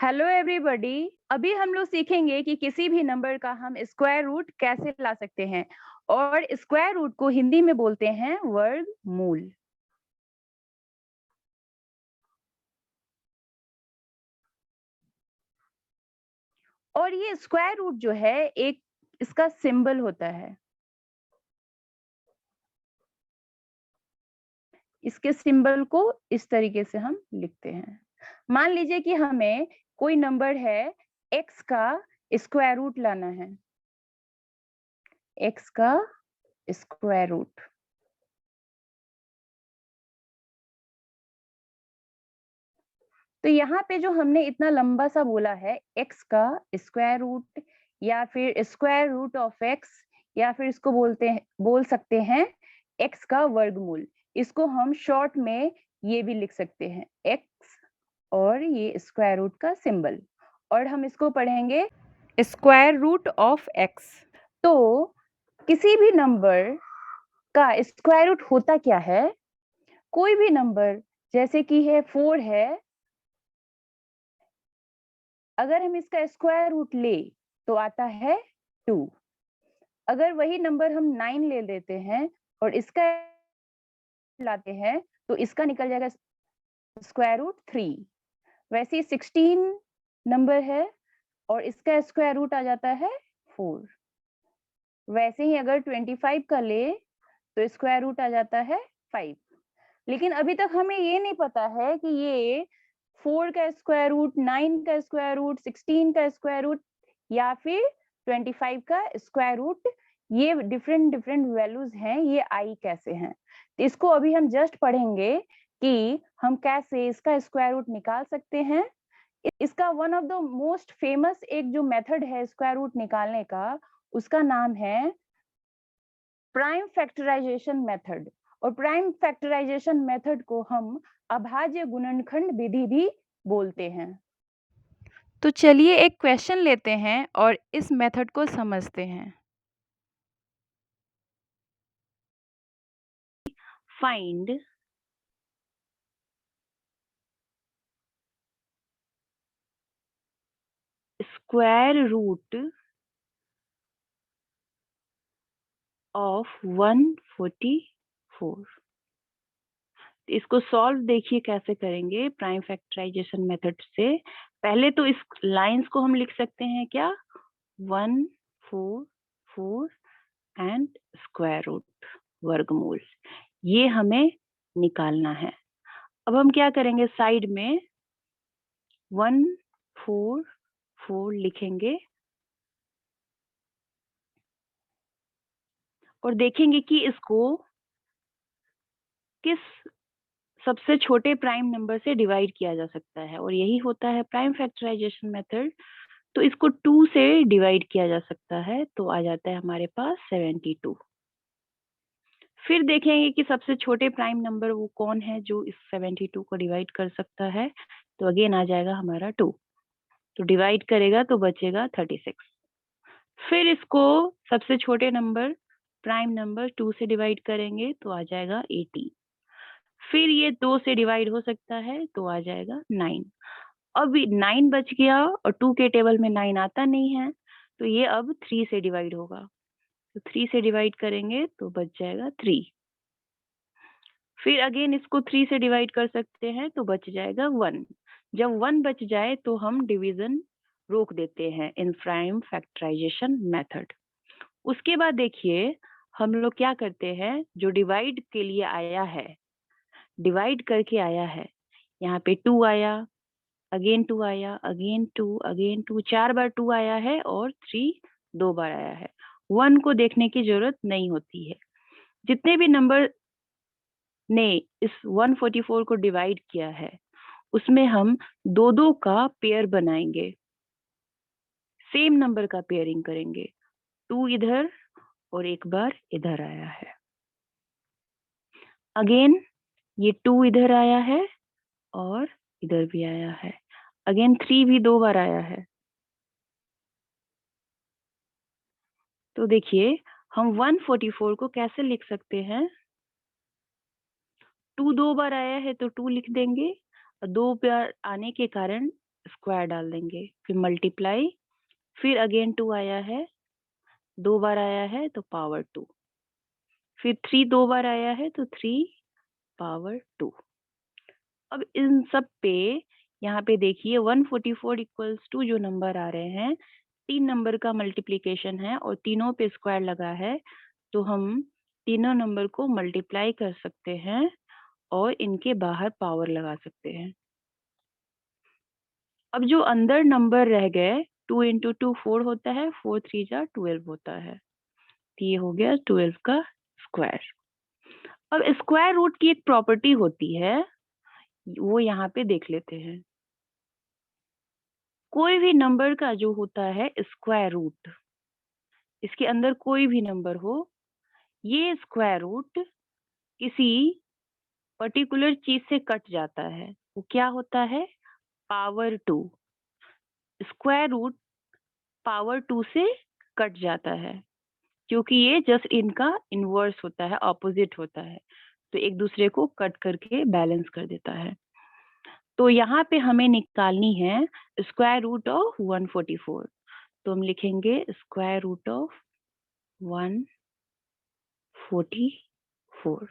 Hello everybody. अभी हम लोग सीखेंगे कि किसी भी नंबर का हम स्क्वायर रूट कैसे ला सकते हैं और स्क्वायर रूट को हिंदी में बोलते हैं वर्गमूल। और ये स्क्वायर रूट जो है एक इसका सिंबल होता है। इसके सिंबल को इस तरीके से हम लिखते हैं। मान लीजिए कि हमें कोई नंबर है x का स्क्वायर रूट लाना है। x का स्क्वायर रूट। तो यहाँ पे जो हमने इतना लंबा सा बोला है x का स्क्वायर रूट या फिर स्क्वायर रूट ऑफ x या फिर इसको बोल सकते हैं x का वर्गमूल। इसको हम शॉर्ट में ये भी लिख सकते हैं x और ये स्क्वायर रूट का सिंबल, और हम इसको पढ़ेंगे स्क्वायर रूट ऑफ x। तो किसी भी नंबर का स्क्वायर रूट होता क्या है? कोई भी नंबर जैसे कि है 4 है, अगर हम इसका स्क्वायर रूट ले तो आता है 2। अगर वही नंबर हम 9 ले लेते हैं और इसका लाते हैं तो इसका निकल जाएगा स्क्वायर रूट 3। वैसे ही 16 नंबर है और इसका स्क्वायर रूट आ जाता है 4। वैसे ही अगर 25 का ले तो स्क्वायर रूट आ जाता है 5। लेकिन अभी तक हमें ये नहीं पता है कि ये 4 का स्क्वायर रूट, 9 का स्क्वायर रूट, 16 का स्क्वायर रूट या फिर 25 का स्क्वायर रूट, ये डिफरेंट डिफरेंट वैल्यूज हैं, ये आई कैसे हैं। तो इसको अभी हम जस्ट पढ़ेंगे कि हम कैसे इसका स्क्वायर रूट निकाल सकते हैं। इसका one of the most famous एक जो मेथड है स्क्वायर रूट निकालने का, उसका नाम है प्राइम फैक्टराइजेशन मेथड। और प्राइम फैक्टराइजेशन मेथड को हम अभाज्य गुणनखंड विधि भी बोलते हैं। तो चलिए एक क्वेश्चन लेते हैं और इस मेथड को समझते हैं। Find square root of 144। इसको सॉल्व देखिए कैसे करेंगे प्राइम फैक्टराइजेशन मेथड से। पहले तो इस लाइंस को हम लिख सकते हैं क्या, 144 एंड स्क्वायर रूट वर्गमूल, ये हमें निकालना है। अब हम क्या करेंगे, साइड में 144 लिखेंगे और देखेंगे कि इसको किस सबसे छोटे प्राइम नंबर से डिवाइड किया जा सकता है, और यही होता है प्राइम फैक्टराइजेशन मेथड। तो इसको 2 से डिवाइड किया जा सकता है, तो आ जाता है हमारे पास 72। फिर देखेंगे कि सबसे छोटे प्राइम नंबर वो कौन है जो इस 72 को डिवाइड कर सकता है, तो अगेन आ जाएगा हमारा 2। तो डिवाइड करेगा तो बचेगा 36। फिर इसको सबसे छोटे नंबर प्राइम नंबर 2 से डिवाइड करेंगे तो आ जाएगा 18। फिर ये 2 से डिवाइड हो सकता है तो आ जाएगा 9। अब 9 बच गया और 2 के टेबल में 9 आता नहीं है, तो ये अब 3 से डिवाइड होगा। तो 3 से डिवाइड करेंगे तो बच जाएगा 3। फिर अगेन इसको 3 से डिवाइड कर सकते हैं तो बच जाएगा 1। जब 1 बच जाए तो हम डिवीजन रोक देते हैं इन प्राइम फैक्टराइजेशन मेथड। उसके बाद देखिए हम लोग क्या करते हैं, जो डिवाइड के लिए आया है, डिवाइड करके आया है, यहाँ पे 2 आया, अगेन 2 आया, अगेन 2, अगेन 2, 4 बार 2 आया है और 3 2 बार आया है। 1 को देखने की जरूरत नहीं होती है। जितने भी नंबर ने इस 144 को डिवाइड किया है उसमें हम 2-2 का पेयर बनाएंगे, सेम नंबर का पेयरिंग करेंगे। 2 इधर और एक बार इधर आया है, अगेन ये 2 इधर आया है और इधर भी आया है, अगेन 3 भी 2 बार आया है। तो देखिए हम 144 को कैसे लिख सकते हैं, 2 2 बार आया है तो 2 लिख देंगे, और 2 बार आने के कारण स्क्वायर डाल देंगे, फिर मल्टीप्लाई, फिर अगेन 2 आया है, 2 बार आया है तो पावर 2, फिर 3 2 बार आया है तो 3 पावर 2। अब इन सब पे यहाँ पे देखिए 144 इक्वल्स टू जो नंबर आ रहे हैं, 3 नंबर का मल्टीप्लिकेशन है और तीनों पे स्क्वायर लगा है, तो हम तीनों नंबर को मल्टीप्लाई कर सकते हैं और इनके बाहर पावर लगा सकते हैं। अब जो अंदर नंबर रह गए, 2 इंटू 2 4 होता है, 4 3 जा 12 होता है, तो ये हो गया 12 का स्क्वायर। अब स्क्वायर रूट की एक प्रॉपर्टी होती है, वो यहाँ पे देख लेते हैं। कोई भी नंबर का जो होता है स्क्वायर रूट, इसके अंदर कोई भी नंबर हो, ये स्क्वायर रूट किसी पर्टिकुलर चीज से कट जाता है, वो क्या होता है? पावर 2। स्क्वायर रूट पावर 2 से कट जाता है, क्योंकि ये जस्ट इनका इनवर्स होता है, ऑपोजिट होता है, तो एक दूसरे को कट करके बैलेंस कर देता है। तो यहाँ पे हमें निकालनी है स्क्वायर रूट ऑफ 144, तो हम लिखेंगे स्क्वायर रूट ऑफ 144।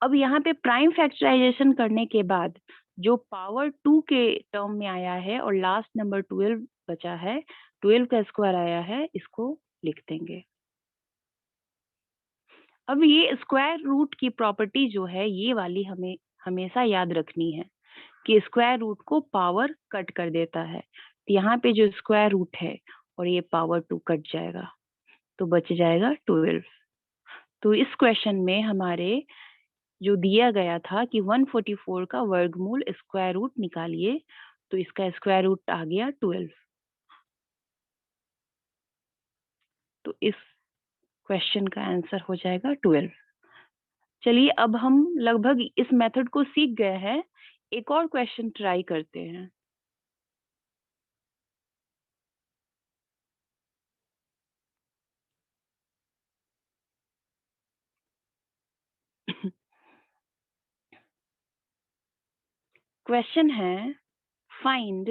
अब यहाँ पे प्राइम फैक्टराइजेशन करने के बाद जो पावर 2 के टर्म में आया है और लास्ट नंबर 12 बचा है, 12 का स्क्वायर आया है, इसको लिख देंगे। अब ये स्क्वायर रूट की प्रॉपर्टी जो है, ये वाली हमें हमेशा याद रखनी है कि स्क्वायर रूट को पावर कट कर देता है। तो यहाँ पे जो स्क्वायर रूट है और ये पावर 2 कट जाएगा, तो बच जाएगा 12। तो इस क्वेश्चन में हमारे जो दिया गया था कि 144 का वर्गमूल स्क्वायर रूट निकालिए, तो इसका स्क्वायर रूट आ गया 12। तो इस क्वेश्चन का आंसर हो जाएगा 12। चलिए अब हम लगभग इस मेथड को सीख गए हैं, एक और क्वेश्चन ट्राई करते हैं। क्वेश्चन है, फाइंड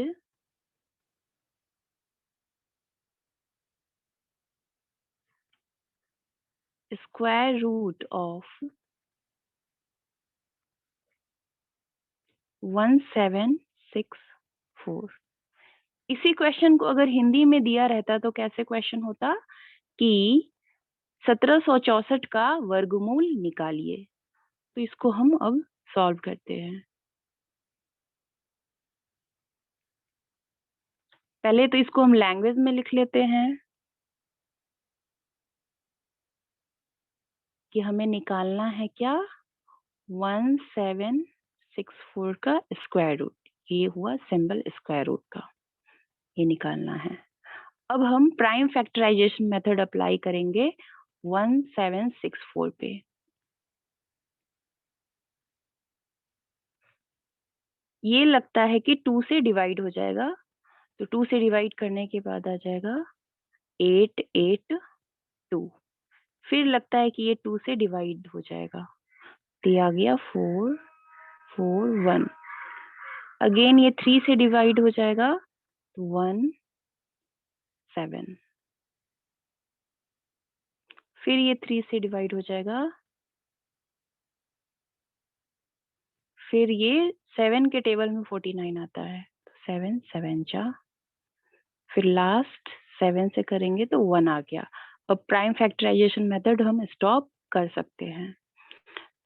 स्क्वायर रूट ऑफ 1764। इसी क्वेश्चन को अगर हिंदी में दिया रहता तो कैसे क्वेश्चन होता कि 1764 का वर्गमूल निकालिए। तो इसको हम अब सॉल्व करते हैं। पहले तो इसको हम लैंग्वेज में लिख लेते हैं कि हमें निकालना है क्या, 1764 का स्क्वायर रूट। ये हुआ सिंबल स्क्वायर रूट का, ये निकालना है। अब हम प्राइम फैक्टराइजेशन मेथड अप्लाई करेंगे 1764 पे। ये लगता है कि 2 से डिवाइड हो जाएगा, तो 2 से डिवाइड करने के बाद आ जाएगा 882। फिर लगता है कि ये 2 से डिवाइड हो जाएगा, तो ये आ गया 441। अगेन ये 3 से डिवाइड हो जाएगा, तो 17। फिर ये 3 से डिवाइड हो जाएगा, फिर ये 7 के टेबल में 49 आता है, तो 7 7 जा, फिर लास्ट 7 से करेंगे तो 1 आ गया। अब प्राइम फैक्टराइजेशन मेथड हम स्टॉप कर सकते हैं।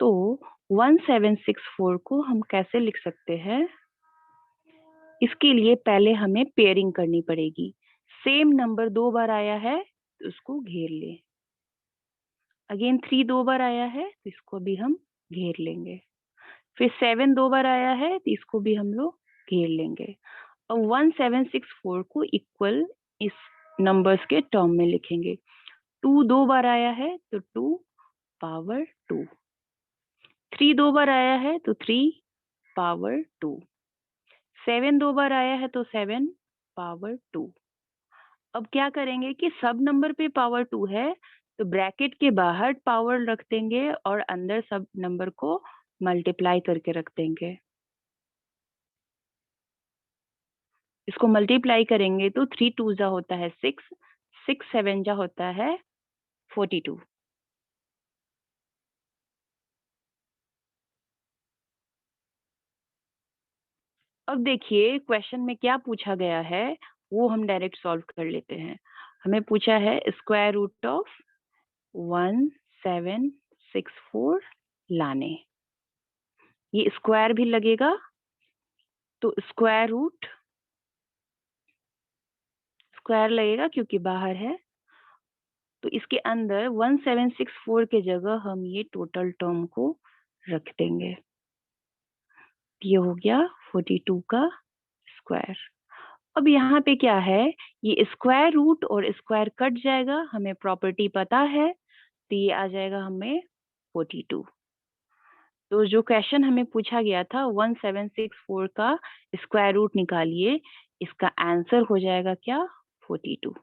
तो 1764 को हम कैसे लिख सकते हैं? इसके लिए पहले हमें पेयरिंग करनी पड़ेगी। सेम नंबर 2 बार आया है तो उसको घेर ले। अगेन 3 2 बार आया है तो इसको भी हम घेर लेंगे। फिर 7 2 बार आया है तो इसको भी हम लोग घेर लेंगे। अब 1764 को इक्वल इस नंबर्स के टर्म में लिखेंगे। 2 2 बार आया है तो 2 पावर 2, 3 2 बार आया है तो 3 पावर 2, 7 2 बार आया है तो 7 पावर 2। अब क्या करेंगे कि सब नंबर पे पावर 2 है, तो ब्रैकेट के बाहर पावर रख देंगे और अंदर सब नंबर को मल्टीप्लाई करके रख देंगे। इसको मल्टीप्लाई करेंगे तो 3 2 जा होता है 6, 6 7 जा होता है 42। अब देखिए क्वेश्चन में क्या पूछा गया है, वो हम डायरेक्ट सॉल्व कर लेते हैं। हमें पूछा है स्क्वायर रूट ऑफ 1764 लाने। ये स्क्वायर भी लगेगा, तो स्क्वायर लगेगा क्योंकि बाहर है। तो इसके अंदर 1764 के जगह हम ये टोटल टर्म को रख देंगे। ये हो गया 42 का स्क्वायर। अब यहाँ पे क्या है, ये स्क्वायर रूट और स्क्वायर कट जाएगा, हमें प्रॉपर्टी पता है, तो ये आ जाएगा हमें 42। तो जो क्वेश्चन हमें पूछा गया था 1764 का स्क्वायर रूट निकालिए, इसका आंसर हो जाएगा क्या, 42।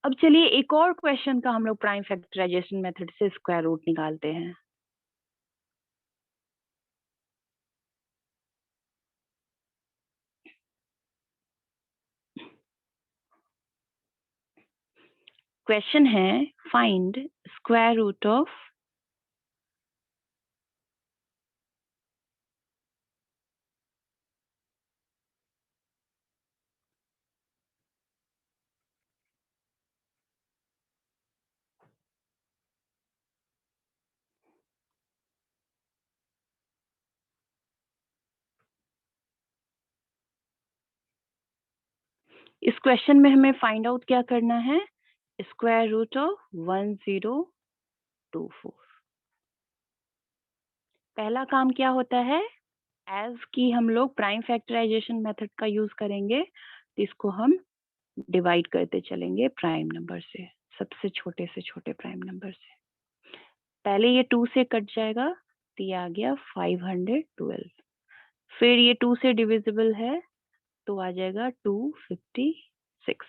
अब चलिए एक और क्वेश्चन का हम लोग प्राइम फैक्टराइजेशन मेथड से स्क्वायर रूट निकालते हैं। क्वेश्चन है फाइंड स्क्वायर रूट ऑफ इस क्वेश्चन में हमें फाइंड आउट क्या करना है, स्क्वायर रूट ऑफ 1024। पहला काम क्या होता है, एज की हम लोग प्राइम फैक्टराइजेशन मेथड का यूज करेंगे, तो इसको हम डिवाइड करते चलेंगे प्राइम नंबर से, सबसे छोटे से छोटे प्राइम नंबर से। पहले ये 2 से कट जाएगा, तो ये आ गया 512। फिर ये 2 से डिविजिबल है, तो आ जाएगा 256।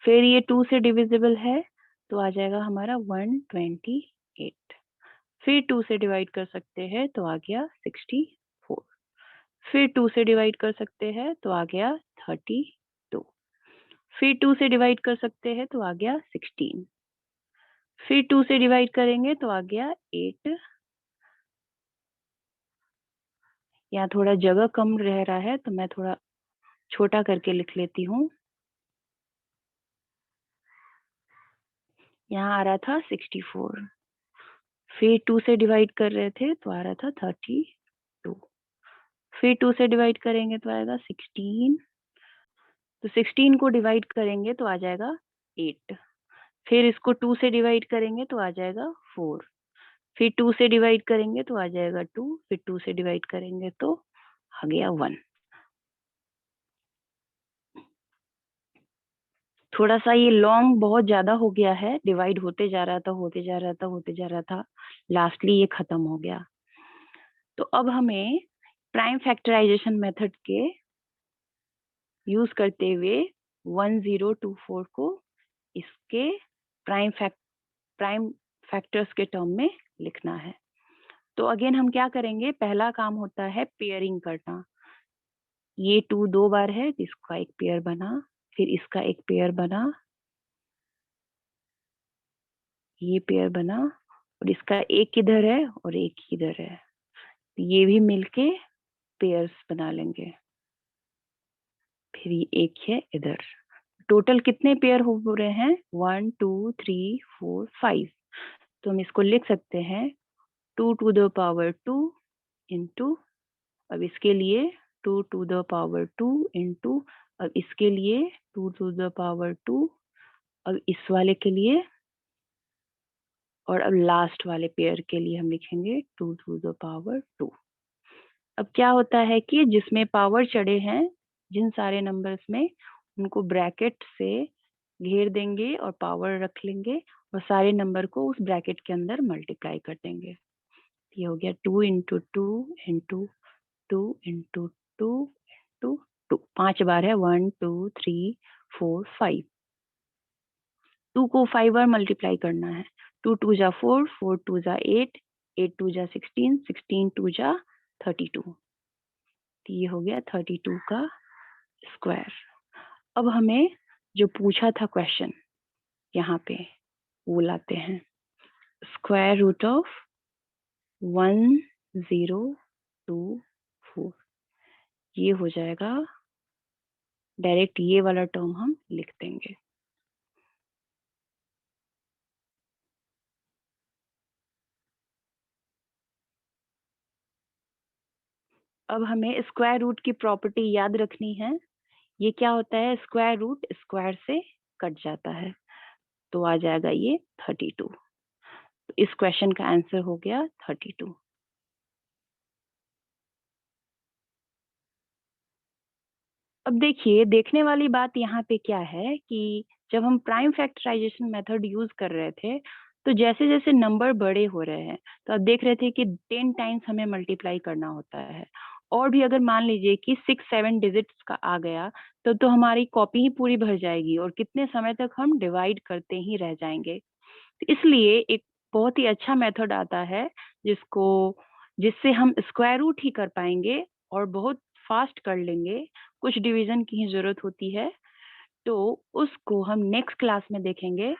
फिर ये 2 से डिविजिबल है, तो आ जाएगा हमारा 128। फिर 2 से डिवाइड कर सकते हैं, तो आ गया 64। फिर 2 से डिवाइड कर सकते हैं, तो आ गया 32। फिर 2 से डिवाइड कर सकते हैं, तो आ गया 16। फिर 2 से डिवाइड करेंगे, तो आ गया 8। यहाँ थोड़ा जगह कम रह रहा है, तो मैं थोड़ा छोटा करके लिख लेती हूँ। यहाँ आ रहा था 64। फिर 2 से डिवाइड कर रहे थे, तो आ रहा था 32। फिर 2 से डिवाइड करेंगे, तो आएगा 16। तो 16 को डिवाइड करेंगे, तो आ जाएगा 8। फिर इसको 2 से डिवाइड करेंगे, तो आ जाएगा 4। फिर 2 से डिवाइड करेंगे, तो आ जाएगा 2। फिर 2 से डिवाइड करेंगे, तो आ गया 1। थोड़ा सा ये लॉन्ग बहुत ज्यादा हो गया है, डिवाइड होते जा रहा था, होते जा रहा था, होते जा रहा था, लास्टली ये खत्म हो गया। तो अब हमें प्राइम फैक्टराइजेशन मेथड के यूज करते हुए 1024 को इसके प्राइम प्राइम फैक्टर्स के टर्म में लिखना है। तो अगेन हम क्या करेंगे, पहला काम होता है पेयरिंग करना। ये 2 2 बार है, इसका एक पेयर बना, फिर इसका एक पेयर बना, ये पेयर बना, और इसका एक इधर है और एक इधर है, तो ये भी मिलके पेयर्स बना लेंगे। फिर ये एक है इधर। टोटल कितने पेयर हो रहे हैं, 1 2 3 4 5। तो हम इसको लिख सकते हैं 2 टू द पावर 2 इंटू, अब इसके लिए 2 टू द पावर 2 इंटू, अब इसके लिए 2 टू द पावर 2, अब इस वाले के लिए, और अब लास्ट वाले पेयर के लिए हम लिखेंगे 2 टू द पावर 2। अब क्या होता है कि जिसमें पावर चढ़े हैं, जिन सारे नंबर्स में, उनको ब्रैकेट से घेर देंगे और पावर रख लेंगे, और सारे नंबर को उस ब्रैकेट के अंदर मल्टीप्लाई कर देंगे। ये हो गया 2 इंटू 2 इंटू 2 इंटू 2 इंटू 2। 5 बार है, 1 2 3 4, 5। 2 को 5 बार मल्टीप्लाई करना है। 2 2 जा 4, 4 2 जा 8, 8 2 जा 16, 16 2 जा 32। तो ये हो गया 32 का स्क्वायर। अब हमें जो पूछा था क्वेश्चन यहाँ पे वो लाते हैं। स्क्वायर रूट ऑफ 1024, ये हो जाएगा। डायरेक्ट ये वाला टर्म हम लिख देंगे। अब हमें स्क्वायर रूट की प्रॉपर्टी याद रखनी है। ये क्या होता है, स्क्वायर रूट स्क्वायर से कट जाता है, तो आ जाएगा ये 32। तो इस क्वेश्चन का आंसर हो गया 32। अब देखिए, देखने वाली बात यहाँ पे क्या है कि जब हम प्राइम फैक्टराइजेशन मेथड यूज कर रहे थे, तो जैसे जैसे नंबर बड़े हो रहे हैं, तो आप देख रहे थे कि 10 टाइम्स हमें मल्टीप्लाई करना होता है। और भी अगर मान लीजिए कि 6-7 डिजिट्स का आ गया, तो हमारी कॉपी ही पूरी भर जाएगी और कितने समय तक हम डिवाइड करते ही रह जाएंगे। तो इसलिए एक बहुत ही अच्छा मेथड आता है जिससे हम स्क्वायर रूट ही कर पाएंगे और बहुत फास्ट कर लेंगे। कुछ डिवीजन की ही जरूरत होती है, तो उसको हम नेक्स्ट क्लास में देखेंगे।